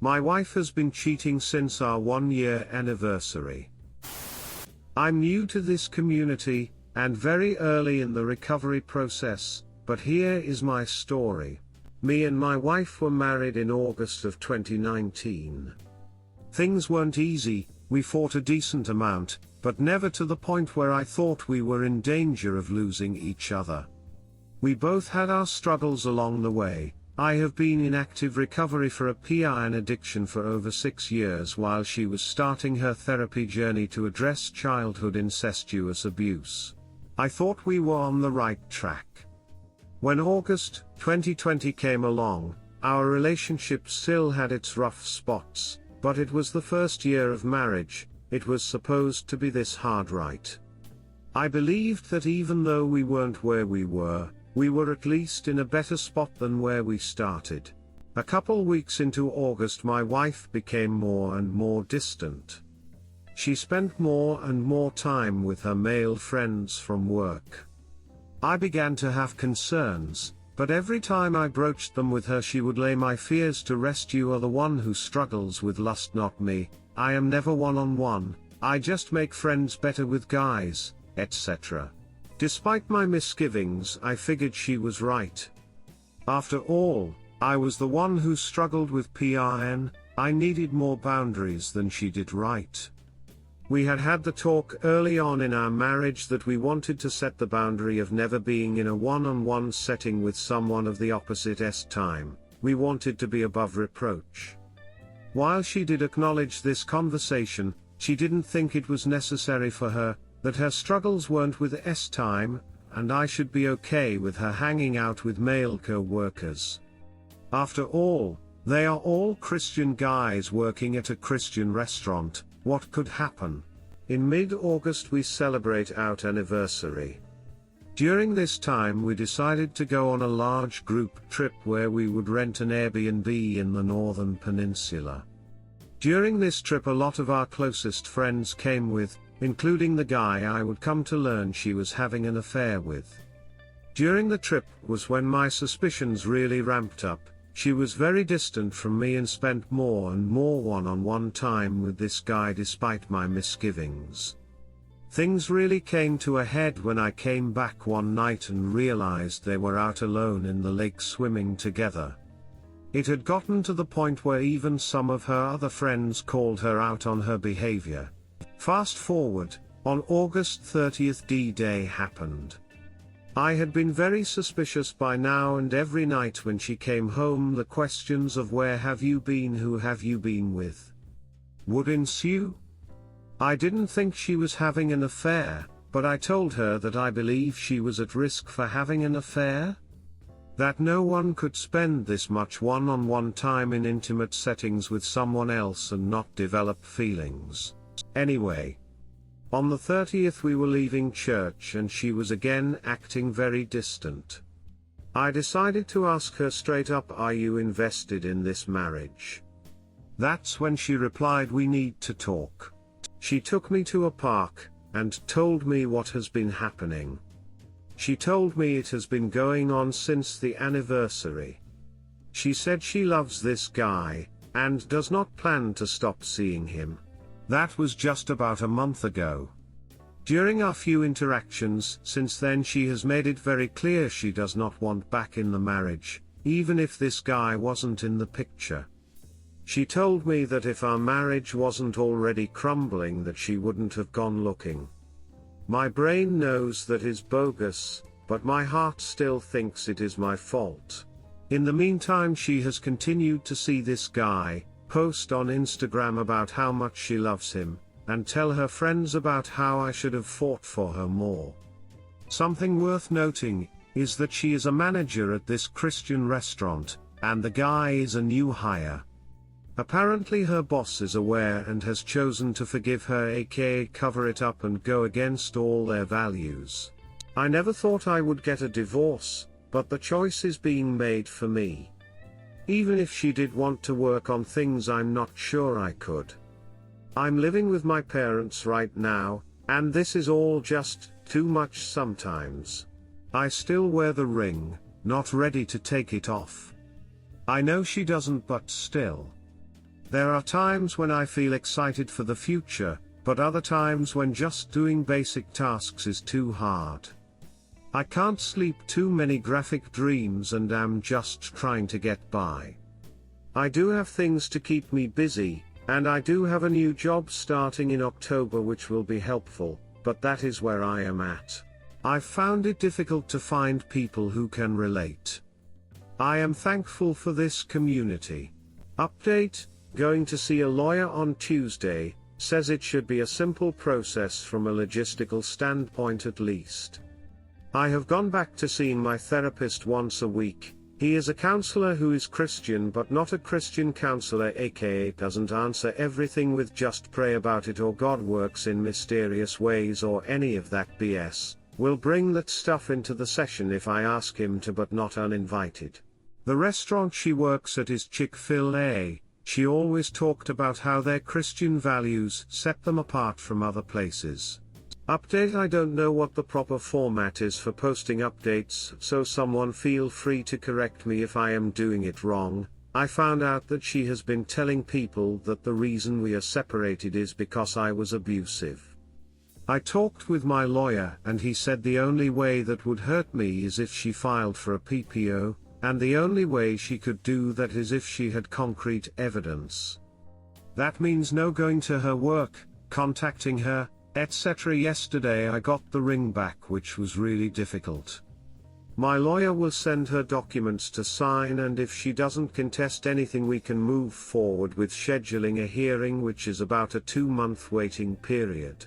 My wife has been cheating since our 1-year anniversary. I'm new to this community, and very early in the recovery process, but here is my story. Me and my wife were married in August of 2019. Things weren't easy, we fought a decent amount, but never to the point where I thought we were in danger of losing each other. We both had our struggles along the way. I have been in active recovery for a PRN addiction for over 6 years while she was starting her therapy journey to address childhood incestuous abuse. I thought we were on the right track. When August 2020 came along, our relationship still had its rough spots, but it was the first year of marriage. It was supposed to be this hard, right? I believed that even though we weren't where we were at least in a better spot than where we started. A couple weeks into August, my wife became more and more distant. She spent more and more time with her male friends from work. I began to have concerns, but every time I broached them with her, she would lay my fears to rest. You are the one who struggles with lust, not me. I am never one-on-one, I just make friends better with guys, etc. Despite my misgivings, I figured she was right. After all, I was the one who struggled with PRN. I needed more boundaries than she did, right? We had had the talk early on in our marriage that we wanted to set the boundary of never being in a one-on-one setting with someone of the opposite time. We wanted to be above reproach. While she did acknowledge this conversation, she didn't think it was necessary for her, that her struggles weren't with time, and I should be okay with her hanging out with male co-workers. After all, they are all Christian guys working at a Christian restaurant. What could happen? In mid-August we celebrate our anniversary. During this time we decided to go on a large group trip where we would rent an Airbnb in the Northern Peninsula. During this trip a lot of our closest friends came with, including the guy I would come to learn she was having an affair with. During the trip was when my suspicions really ramped up. She was very distant from me and spent more and more one-on-one time with this guy despite my misgivings. Things really came to a head when I came back one night and realized they were out alone in the lake swimming together. It had gotten to the point where even some of her other friends called her out on her behavior. Fast forward, on August 30th D-Day happened. I had been very suspicious by now, and every night when she came home the questions of where have you been, who have you been with, would ensue. I didn't think she was having an affair, but I told her that I believe she was at risk for having an affair. That no one could spend this much one-on-one time in intimate settings with someone else and not develop feelings. Anyway, on the 30th we were leaving church and she was again acting very distant. I decided to ask her straight up, are you invested in this marriage? That's when she replied, we need to talk. She took me to a park, and told me what has been happening. She told me it has been going on since the anniversary. She said she loves this guy, and does not plan to stop seeing him. That was just about a month ago. During our few interactions since then she has made it very clear she does not want back in the marriage, even if this guy wasn't in the picture. She told me that if our marriage wasn't already crumbling that she wouldn't have gone looking. My brain knows that is bogus, but my heart still thinks it is my fault. In the meantime she has continued to see this guy, post on Instagram about how much she loves him, and tell her friends about how I should have fought for her more. Something worth noting is that she is a manager at this Christian restaurant, and the guy is a new hire. Apparently her boss is aware and has chosen to forgive her, aka cover it up and go against all their values. I never thought I would get a divorce, but the choice is being made for me. Even if she did want to work on things, I'm not sure I could. I'm living with my parents right now, and this is all just too much sometimes. I still wear the ring, not ready to take it off. I know she doesn't, but still. There are times when I feel excited for the future, but other times when just doing basic tasks is too hard. I can't sleep too many graphic dreams and am just trying to get by. I do have things to keep me busy, and I do have a new job starting in October which will be helpful, but that is where I am at. I've found it difficult to find people who can relate. I am thankful for this community. Update: going to see a lawyer on Tuesday, says it should be a simple process from a logistical standpoint at least. I have gone back to seeing my therapist once a week. He is a counselor who is Christian but not a Christian counselor, aka doesn't answer everything with just pray about it or God works in mysterious ways or any of that BS, will bring that stuff into the session if I ask him to but not uninvited. The restaurant she works at is Chick-fil-A. She always talked about how their Christian values set them apart from other places. Update: I don't know what the proper format is for posting updates, so someone feel free to correct me if I am doing it wrong. I found out that she has been telling people that the reason we are separated is because I was abusive. I talked with my lawyer and he said the only way that would hurt me is if she filed for a PPO, and the only way she could do that is if she had concrete evidence. That means no going to her work, contacting her, etc. Yesterday I got the ring back, which was really difficult. My lawyer will send her documents to sign, and if she doesn't contest anything we can move forward with scheduling a hearing, which is about a 2-month waiting period.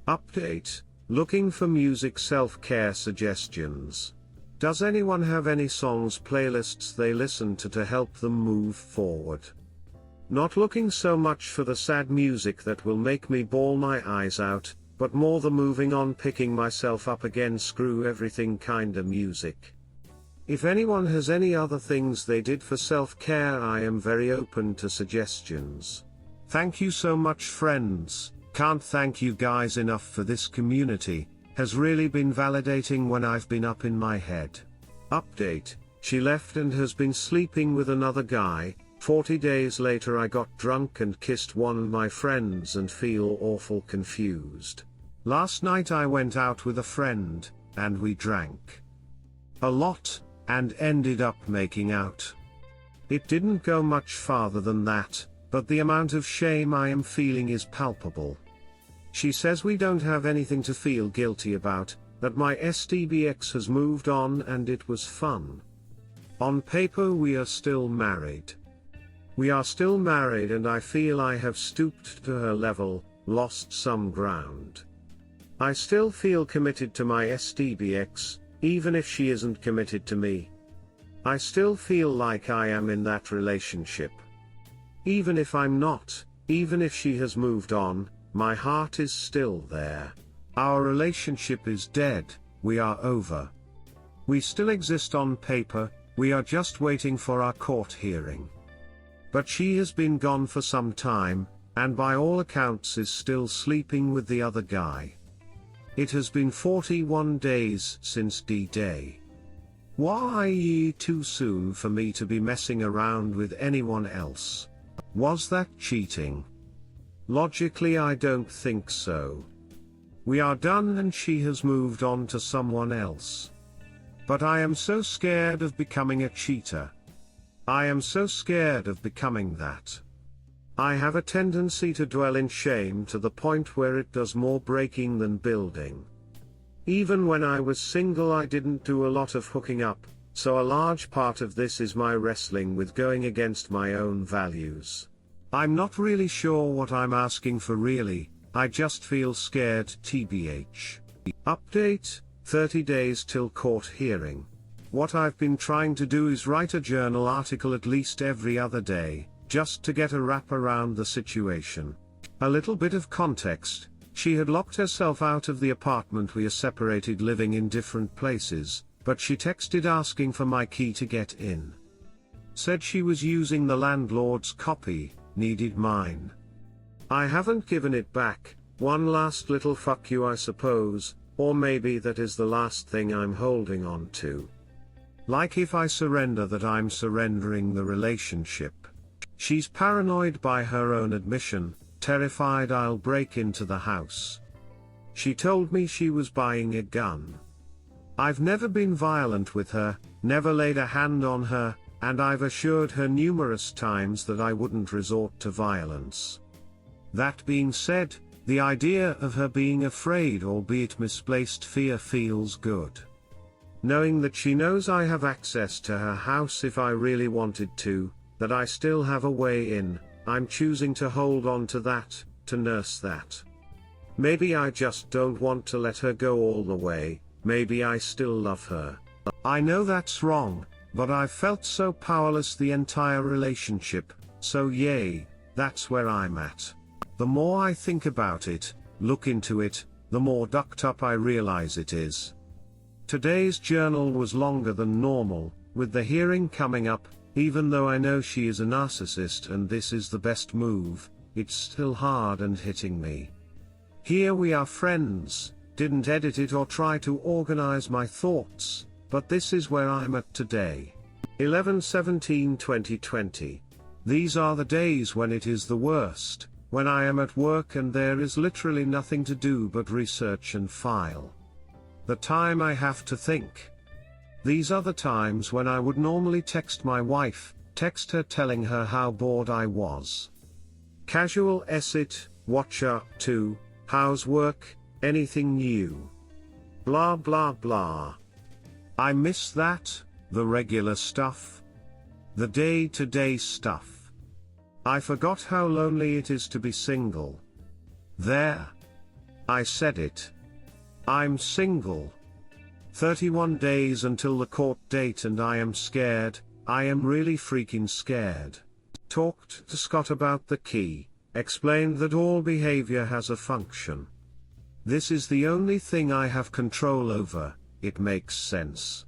Update: looking for music self-care suggestions. Does anyone have any songs playlists they listen to help them move forward? Not looking so much for the sad music that will make me bawl my eyes out, but more the moving on, picking myself up again, screw everything kinda music. If anyone has any other things they did for self-care, I am very open to suggestions. Thank you so much, friends. Can't thank you guys enough for this community. Has really been validating when I've been up in my head. Update: she left and has been sleeping with another guy. 40 days later I got drunk and kissed one of my friends and feel awful confused. Last night I went out with a friend, and we drank a lot, and ended up making out. It didn't go much farther than that, but the amount of shame I am feeling is palpable. She says we don't have anything to feel guilty about, that my SDBX has moved on and it was fun. On paper we are still married. We are still married and I feel I have stooped to her level, lost some ground. I still feel committed to my SDBX, even if she isn't committed to me. I still feel like I am in that relationship. Even if I'm not, even if she has moved on, my heart is still there. Our relationship is dead, we are over. We still exist on paper, we are just waiting for our court hearing. But she has been gone for some time, and by all accounts is still sleeping with the other guy. It has been 41 days since D-Day. Why too soon for me to be messing around with anyone else? Was that cheating? Logically I don't think so. We are done and she has moved on to someone else. But I am so scared of becoming a cheater. I am so scared of becoming that. I have a tendency to dwell in shame to the point where it does more breaking than building. Even when I was single I didn't do a lot of hooking up, so a large part of this is my wrestling with going against my own values. I'm not really sure what I'm asking for really, I just feel scared tbh. Update: 30 days till court hearing. What I've been trying to do is write a journal article at least every other day, just to get a wrap around the situation. A little bit of context: she had locked herself out of the apartment, we are separated, living in different places, but she texted asking for my key to get in. Said she was using the landlord's copy, needed mine. I haven't given it back, one last little fuck you I suppose, or maybe that is the last thing I'm holding on to. Like if I surrender that I'm surrendering the relationship. She's paranoid by her own admission, terrified I'll break into the house. She told me she was buying a gun. I've never been violent with her, never laid a hand on her, and I've assured her numerous times that I wouldn't resort to violence. That being said, the idea of her being afraid, albeit misplaced fear, feels good. Knowing that she knows I have access to her house if I really wanted to, that I still have a way in, I'm choosing to hold on to that, to nurse that. Maybe I just don't want to let her go all the way, maybe I still love her. I know that's wrong, but I've felt so powerless the entire relationship, so yay, that's where I'm at. The more I think about it, look into it, the more ducked up I realize it is. Today's journal was longer than normal, with the hearing coming up, even though I know she is a narcissist and this is the best move, it's still hard and hitting me. Here we are friends, didn't edit it or try to organize my thoughts, but this is where I'm at today. 11/17/2020. These are the days when it is the worst, when I am at work and there is literally nothing to do but research and file. The time I have to think. These are the times when I would normally text my wife, text her telling her how bored I was. Casual it, watch up to, how's work, anything new. Blah blah blah. I miss that, the regular stuff. The day-to-day stuff. I forgot how lonely it is to be single. There. I said it. I'm single. 31 days until the court date and I am scared, I am really freaking scared. Talked to Scott about the key, explained that all behavior has a function. This is the only thing I have control over, it makes sense.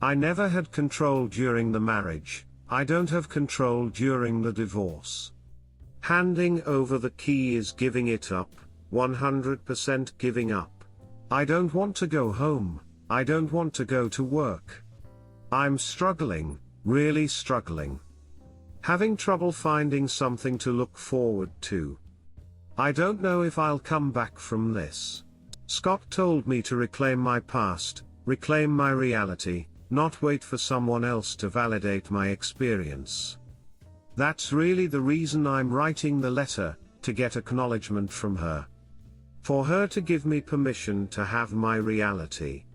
I never had control during the marriage, I don't have control during the divorce. Handing over the key is giving it up, 100% giving up. I don't want to go home, I don't want to go to work. I'm struggling, really struggling. Having trouble finding something to look forward to. I don't know if I'll come back from this. Scott told me to reclaim my past, reclaim my reality, not wait for someone else to validate my experience. That's really the reason I'm writing the letter, to get acknowledgement from her. For her to give me permission to have my reality.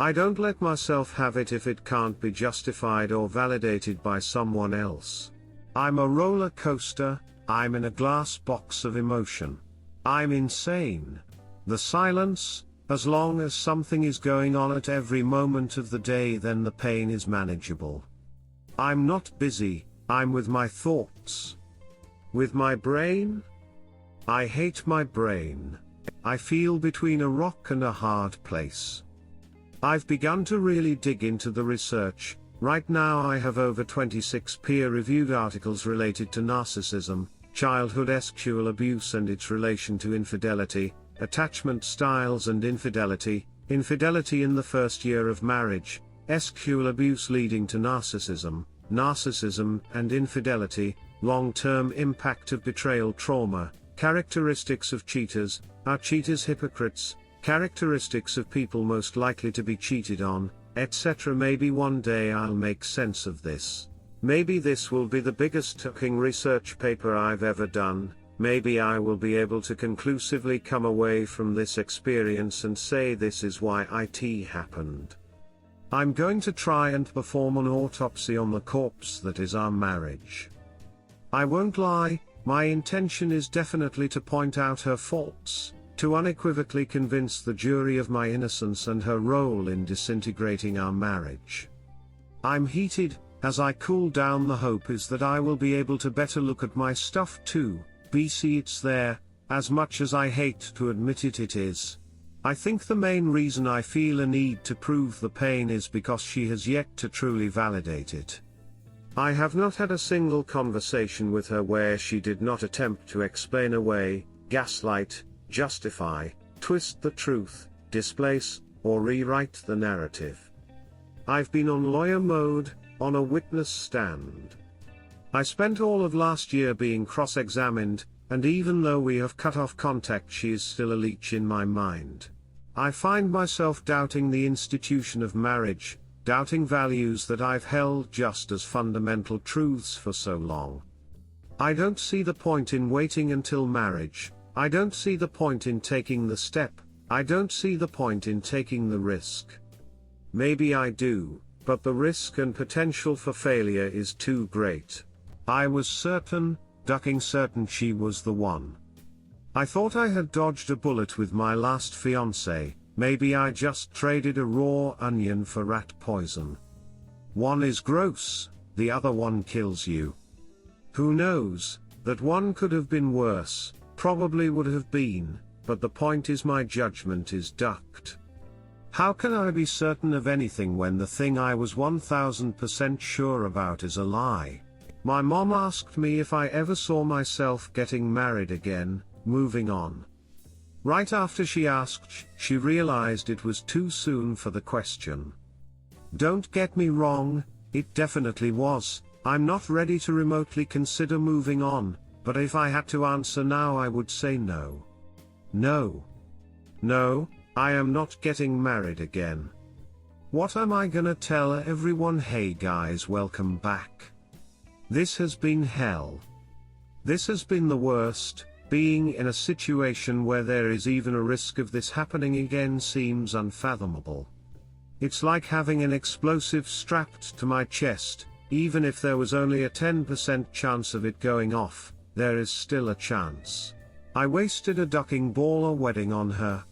I don't let myself have it if it can't be justified or validated by someone else. I'm a roller coaster, I'm in a glass box of emotion. I'm insane. The silence, as long as something is going on at every moment of the day, then the pain is manageable. I'm not busy, I'm with my thoughts. With my brain? I hate my brain. I feel between a rock and a hard place. I've begun to really dig into the research. Right now I have over 26 peer-reviewed articles related to narcissism, childhood sexual abuse and its relation to infidelity, attachment styles and infidelity, infidelity in the first year of marriage, sexual abuse leading to narcissism, narcissism and infidelity, long-term impact of betrayal trauma, characteristics of cheaters, are cheaters hypocrites, characteristics of people most likely to be cheated on, etc. Maybe one day I'll make sense of this. Maybe this will be the biggest fucking research paper I've ever done. Maybe I will be able to conclusively come away from this experience and say this is why it happened. I'm going to try and perform an autopsy on the corpse that is our marriage. I won't lie, my intention is definitely to point out her faults, to unequivocally convince the jury of my innocence and her role in disintegrating our marriage. I'm heated. As I cool down, the hope is that I will be able to better look at my stuff too. BC, it's there, as much as I hate to admit it, it is. I think the main reason I feel a need to prove the pain is because she has yet to truly validate it. I have not had a single conversation with her where she did not attempt to explain away, gaslight, justify, twist the truth, displace, or rewrite the narrative. I've been on lawyer mode, on a witness stand. I spent all of last year being cross-examined, and even though we have cut off contact, she is still a leech in my mind. I find myself doubting the institution of marriage, doubting values that I've held just as fundamental truths for so long. I don't see the point in waiting until marriage. I don't see the point in taking the step. I don't see the point in taking the risk. Maybe I do, but the risk and potential for failure is too great. I was certain, ducking certain she was the one. I thought I had dodged a bullet with my last fiancé. Maybe I just traded a raw onion for rat poison. One is gross, the other one kills you. Who knows, that one could have been worse, probably would have been, but the point is my judgment is ducked. How can I be certain of anything when the thing I was 1000% sure about is a lie? My mom asked me if I ever saw myself getting married again, moving on. Right after she asked, she realized it was too soon for the question. Don't get me wrong, it definitely was. I'm not ready to remotely consider moving on, but if I had to answer now, I would say no. No. No, I am not getting married again. What am I gonna tell everyone? Hey guys, welcome back. This has been hell. This has been the worst. Being in a situation where there is even a risk of this happening again seems unfathomable. It's like having an explosive strapped to my chest. Even if there was only a 10% chance of it going off, there is still a chance. I wasted a ducking baller wedding on her.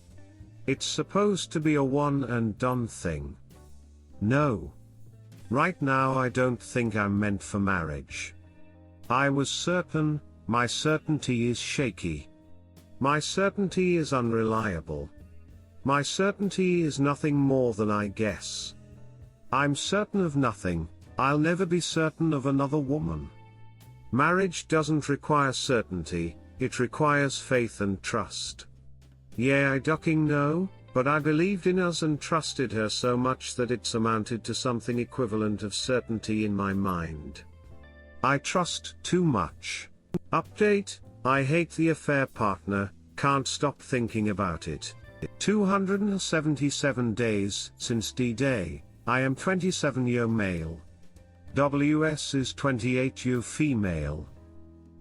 It's supposed to be a one and done thing. No. Right now I don't think I'm meant for marriage. I was certain. My certainty is shaky. My certainty is unreliable. My certainty is nothing more than I guess. I'm certain of nothing. I'll never be certain of another woman. Marriage doesn't require certainty, it requires faith and trust. Yeah, I ducking no, but I believed in us and trusted her so much that it's amounted to something equivalent of certainty in my mind. I trust too much. Update, I hate the affair partner, can't stop thinking about it. 277 days since D-Day, I am 27-year male. WS is 28-year female.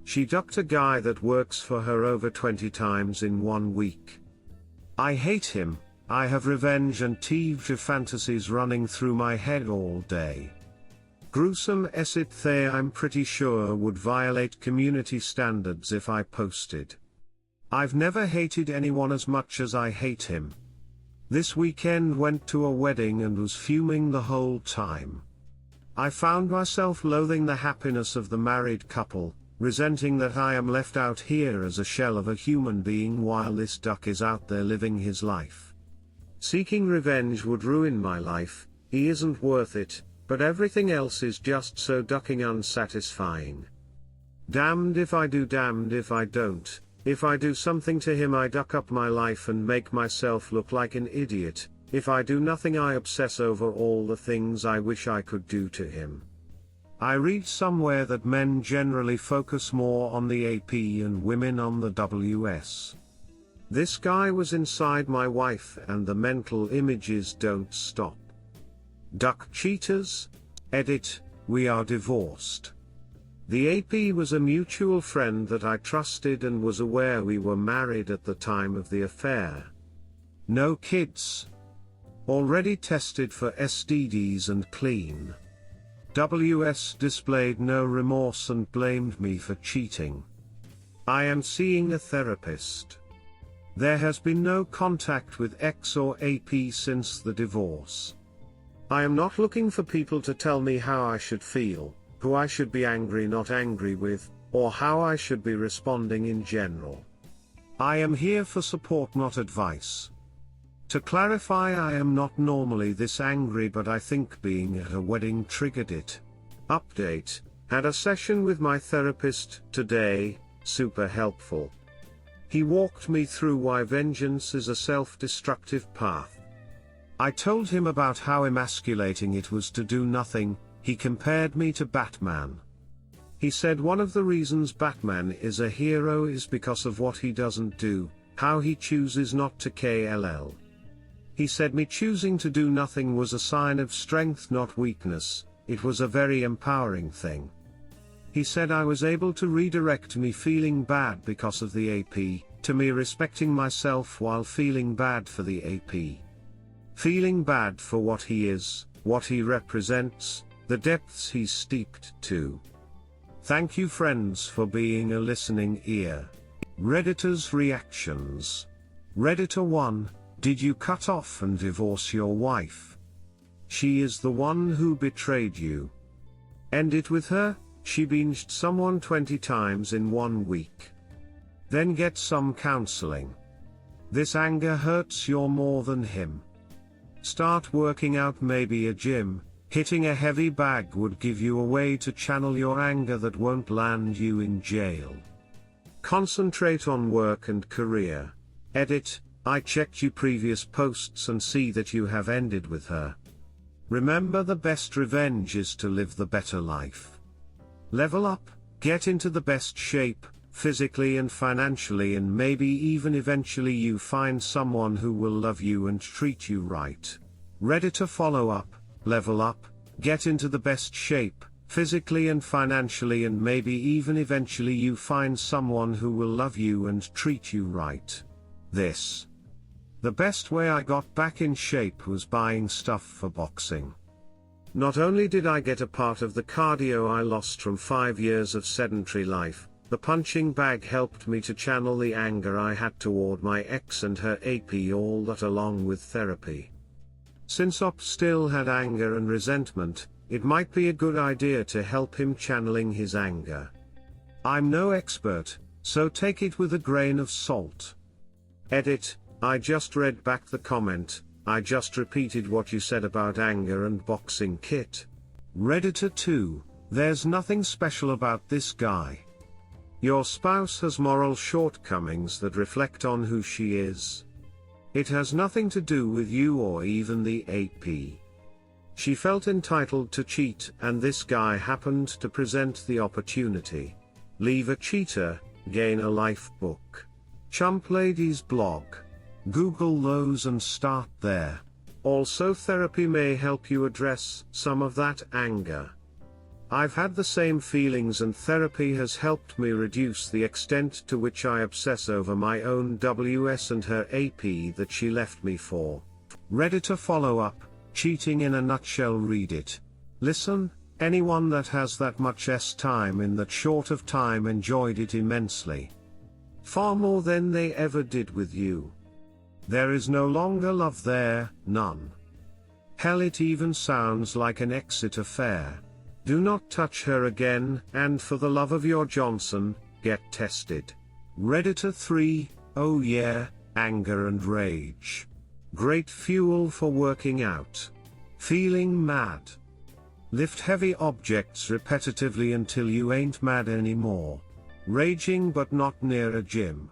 She ducked a guy that works for her over 20 times in 1 week. I hate him, I have revenge and teacher fantasies running through my head all day. Gruesome essay there I'm pretty sure would violate community standards if I posted. I've never hated anyone as much as I hate him. This weekend went to a wedding and was fuming the whole time. I found myself loathing the happiness of the married couple, resenting that I am left out here as a shell of a human being while this duck is out there living his life. Seeking revenge would ruin my life, he isn't worth it. But everything else is just so ducking unsatisfying. Damned if I do, damned if I don't. If I do something to him, I duck up my life and make myself look like an idiot. If I do nothing, I obsess over all the things I wish I could do to him. I read somewhere that men generally focus more on the AP and women on the WS. This guy was inside my wife and the mental images don't stop. Duck cheaters? Edit, we are divorced. The AP was a mutual friend that I trusted and was aware we were married at the time of the affair. No kids. Already tested for STDs and clean. WS displayed no remorse and blamed me for cheating. I am seeing a therapist. There has been no contact with X or AP since the divorce. I am not looking for people to tell me how I should feel, who I should be angry not angry with, or how I should be responding in general. I am here for support, not advice. To clarify, I am not normally this angry, but I think being at a wedding triggered it. Update, had a session with my therapist today, super helpful. He walked me through why vengeance is a self-destructive path. I told him about how emasculating it was to do nothing. He compared me to Batman. He said one of the reasons Batman is a hero is because of what he doesn't do, how he chooses not to kill. He said me choosing to do nothing was a sign of strength, not weakness. It was a very empowering thing. He said I was able to redirect me feeling bad because of the AP, to me respecting myself while feeling bad for the AP. Feeling bad for what he is, what he represents, the depths he's steeped to. Thank you friends for being a listening ear. Redditor's reactions. Redditor 1, did you cut off and divorce your wife? She is the one who betrayed you. End it with her, she binged someone 20 times in 1 week. Then get some counseling. This anger hurts you more than him. Start working out, maybe a gym. Hitting a heavy bag would give you a way to channel your anger that won't land you in jail. Concentrate on work and career. Edit, I checked your previous posts and see that you have ended with her. Remember, the best revenge is to live the better life. Level up, get into the best shape, physically and financially, and maybe even eventually you find someone who will love you and treat you right. Redditor follow up, level up, get into the best shape, physically and financially, and maybe even eventually you find someone who will love you and treat you right. This. The best way I got back in shape was buying stuff for boxing. Not only did I get a part of the cardio I lost from 5 years of sedentary life, the punching bag helped me to channel the anger I had toward my ex and her AP, all that along with therapy. Since Op still had anger and resentment, it might be a good idea to help him channeling his anger. I'm no expert, so take it with a grain of salt. Edit, I just read back the comment, I just repeated what you said about anger and boxing kit. Redditor 2, there's nothing special about this guy. Your spouse has moral shortcomings that reflect on who she is. It has nothing to do with you or even the AP. She felt entitled to cheat, and this guy happened to present the opportunity. Leave a cheater, gain a life book. Chump Lady's blog. Google those and start there. Also, therapy may help you address some of that anger. I've had the same feelings, and therapy has helped me reduce the extent to which I obsess over my own WS and her AP that she left me for. Redditor follow up, cheating in a nutshell. Read it. Listen, anyone that has that much time in that short of time enjoyed it immensely. Far more than they ever did with you. There is no longer love there, none. Hell, it even sounds like an exit affair. Do not touch her again, and for the love of your Johnson, get tested. Redditor 3, oh yeah, anger and rage. Great fuel for working out. Feeling mad. Lift heavy objects repetitively until you ain't mad anymore. Raging but not near a gym.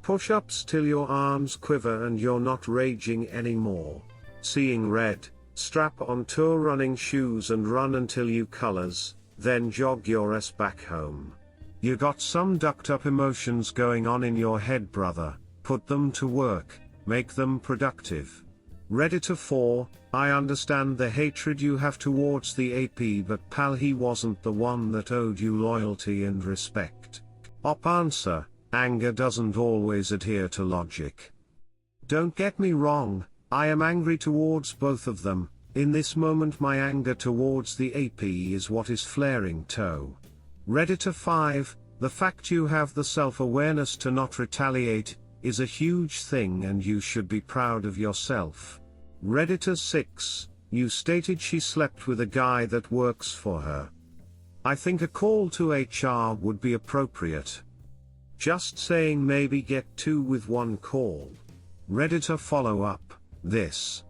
Push-ups till your arms quiver and you're not raging anymore. Seeing red. Strap on tour running shoes and run until you colors, then jog your ass back home. You got some ducked up emotions going on in your head, brother, put them to work, make them productive. Redditor 4, I understand the hatred you have towards the AP, but pal, he wasn't the one that owed you loyalty and respect. Op answer, anger doesn't always adhere to logic. Don't get me wrong, I am angry towards both of them. In this moment my anger towards the AP is what is flaring toe. Redditor 5, the fact you have the self-awareness to not retaliate, is a huge thing and you should be proud of yourself. Redditor 6, you stated she slept with a guy that works for her. I think a call to HR would be appropriate. Just saying, maybe get 2 with 1 call. Redditor follow up. This.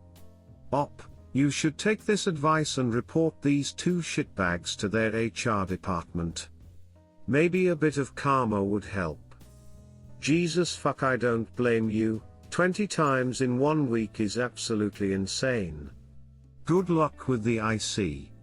Op, you should take this advice and report these 2 shitbags to their HR department. Maybe a bit of karma would help. Jesus fuck, I don't blame you. 20 times in 1 week is absolutely insane. Good luck with the IC.